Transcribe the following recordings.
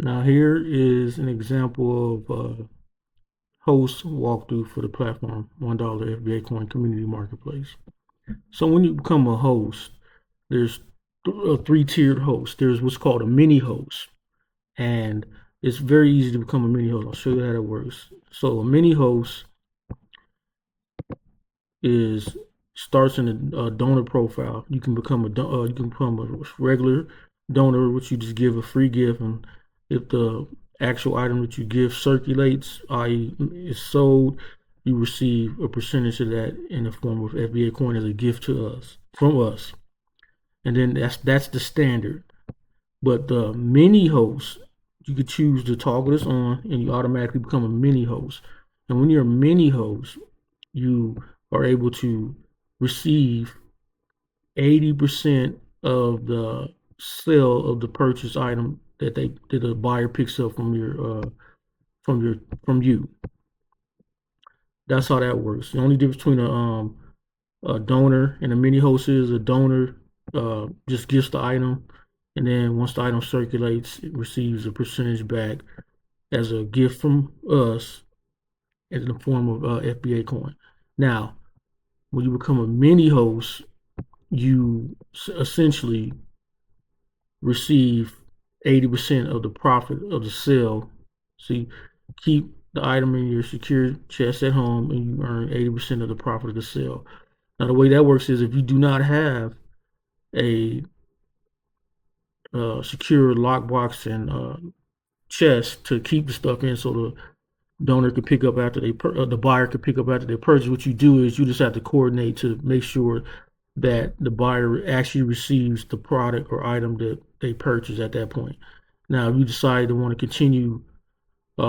Now here is an example of host walkthrough for the platform $1 FBA Coin Community Marketplace. So when you become a host, there's a three-tiered host. There's what's called a mini host, and it's very easy to become a mini host. I'll show you how that works. So a mini host is starts in a donor profile. You can become a regular donor, which you just give a free gift, and if the actual item that you give circulates, i.e., is sold, you receive a percentage of that in the form of FBA coin as a gift to us from us. And then that's the standard. But the mini host, you could choose to toggle this on, and you automatically become a mini host. And when you're a mini host, you are able to receive 80% of the sale of the purchase item that the buyer picks up from you. That's how that works. The only difference between a donor and a mini host is a donor just gets the item, and then once the item circulates, it receives a percentage back as a gift from us in the form of FBA coin. Now, when you become a mini host, you essentially receive 80% of the profit of the sale. So you keep the item in your secure chest at home, and you earn 80% of the profit of the sale. Now, the way that works is if you do not have a secure lockbox and chest to keep the stuff in, so the donor could pick up after the buyer could pick up after they purchase. What you do is you just have to coordinate to make sure that the buyer actually receives the product or item that they purchase at that point. Now, if you decide to want to continue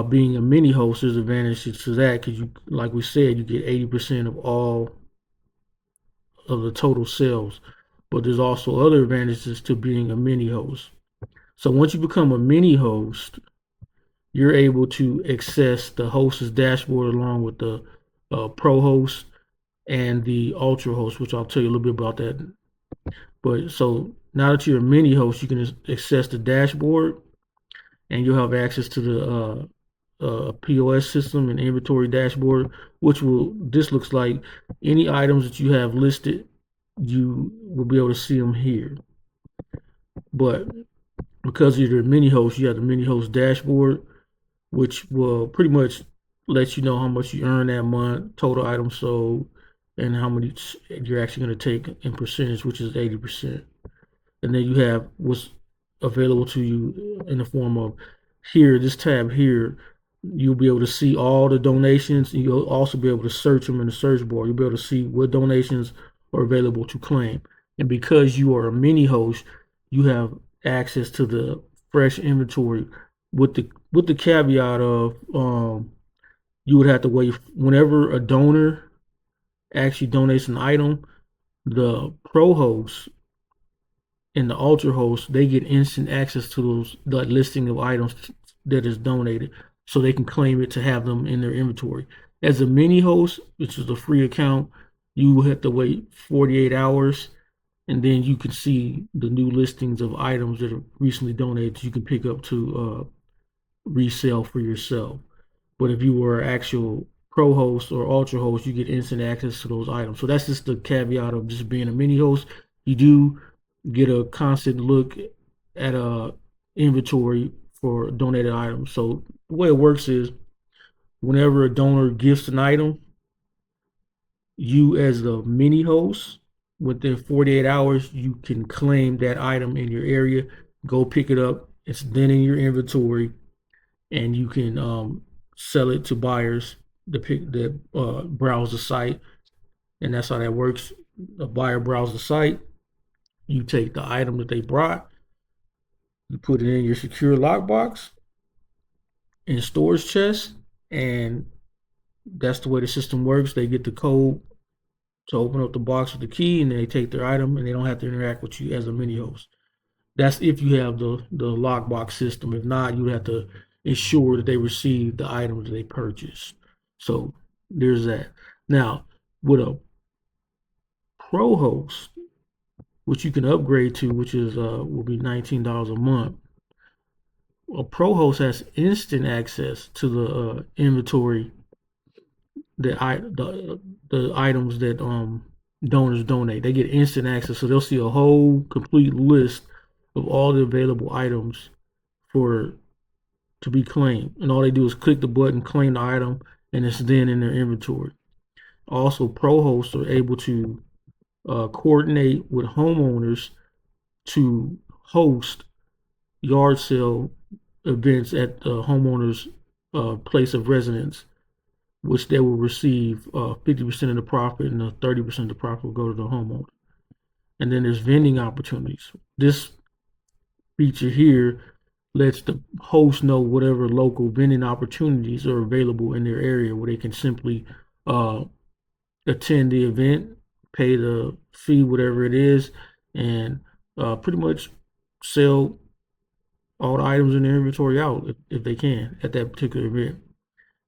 being a mini host, there's advantages to that because you, like we said, you get 80% of all of the total sales. But there's also other advantages to being a mini host. So once you become a mini host, you're able to access the host's dashboard along with the pro host and the ultra host, which I'll tell you a little bit about that. But so now that you're a mini host, you can access the dashboard, and you'll have access to the POS system and inventory dashboard, this looks like any items that you have listed, you will be able to see them here. But because you're a mini host, you have the mini host dashboard, which will pretty much let you know how much you earn that month, total items sold, and how many you're actually going to take in percentage, which is 80%. And then you have what's available to you in the form of here, this tab here, you'll be able to see all the donations, and you'll also be able to search them in the search bar. You'll be able to see what donations are available to claim. And because you are a mini host, you have access to the fresh inventory with the caveat of you would have to wait whenever a donor actually donates an item. The pro host and the ultra host, they get instant access to the listing of items that is donated, so they can claim it to have them in their inventory. As a mini host, which is a free account, you will have to wait 48 hours, and then you can see the new listings of items that are recently donated. You can pick up to resell for yourself. But if you were an actual pro host or ultra host, you get instant access to those items. So that's just the caveat of just being a mini host. You do get a constant look at a inventory for donated items. So the way it works is whenever a donor gifts an item, you as the mini host, within 48 hours, you can claim that item in your area, go pick it up. It's then in your inventory, and you can sell it to buyers that browse the site. And that's how that works. A buyer browses the site, you take the item that they brought, you put it in your secure lockbox in storage chest, and that's the way the system works. They get the code to open up the box with the key, and they take their item, and they don't have to interact with you as a mini host. That's if you have the lockbox system. If not, you have to ensure that they receive the items that they purchased. So there's that. Now, with a pro host, which you can upgrade to, which is will be $19 a month, a pro host has instant access to the inventory, the items that donors donate. They get instant access, so they'll see a whole complete list of all the available items for to be claimed, and all they do is click the button, claim the item, and it's then in their inventory. Also, pro hosts are able to coordinate with homeowners to host yard sale events at the homeowner's place of residence, which they will receive 50% of the profit, and 30% of the profit will go to the homeowner. And then there's vending opportunities. This feature here lets the host know whatever local vending opportunities are available in their area, where they can simply uh, attend the event, pay the fee, whatever it is, and pretty much sell all the items in their inventory out if they can at that particular event.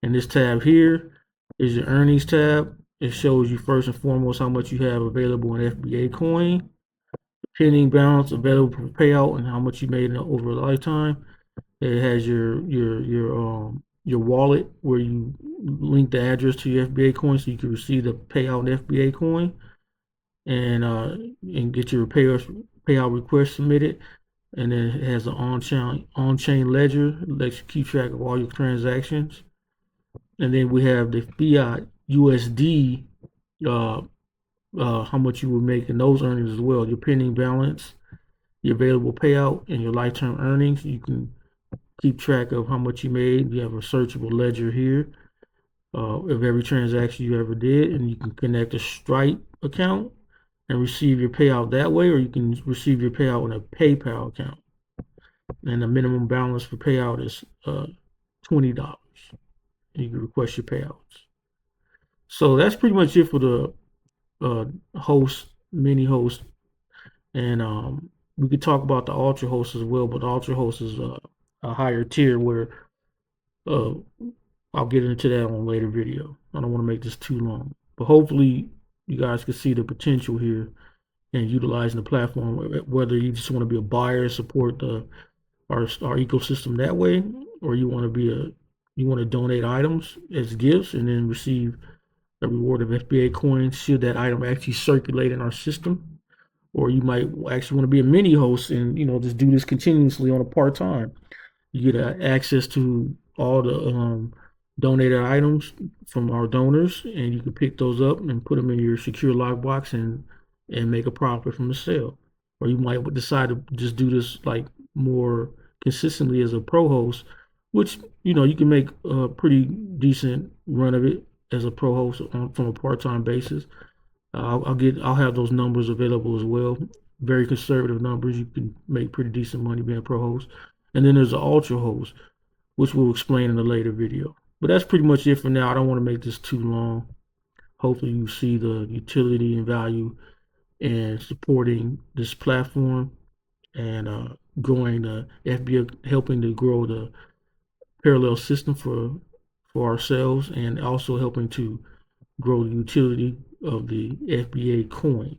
And this tab here is your earnings tab. It shows you first and foremost how much you have available in FBA coin, pending balance available for payout, and how much you made over a lifetime. It has your wallet where you link the address to your FBA coin so you can receive the payout in FBA coin, and get your payout request submitted. And then it has an on-chain ledger that lets you keep track of all your transactions. And then we have the fiat USD, uh, how much you would make in those earnings as well. Your pending balance, your available payout, and your lifetime earnings. You can keep track of how much you made. You have a searchable ledger here of every transaction you ever did, and you can connect a Stripe account and receive your payout that way, or you can receive your payout in a PayPal account. And the minimum balance for payout is $20. You can request your payouts. So that's pretty much it for the host, mini host, and we could talk about the ultra host as well. But the ultra host is a higher tier where uh, I'll get into that on a later video. I don't want to make this too long, but hopefully you guys can see the potential here and utilizing the platform. Whether you just want to be a buyer, support our ecosystem that way, or you want to donate items as gifts and then receive a reward of FBA coins should that item actually circulate in our system. Or you might actually want to be a mini host and just do this continuously on a part time. You get access to all the donated items from our donors, and you can pick those up and put them in your secure lockbox and make a profit from the sale. Or you might decide to just do this like more consistently as a pro host, which you can make a pretty decent run of it as a pro host from a part-time basis. I'll have those numbers available as well. Very conservative numbers. You can make pretty decent money being a pro host. And then there's the ultra host, which we'll explain in a later video. But that's pretty much it for now. I don't want to make this too long. Hopefully you see the utility and value in supporting this platform and growing the FBA, helping to grow the parallel system for ourselves, and also helping to grow the utility of the FBA coin.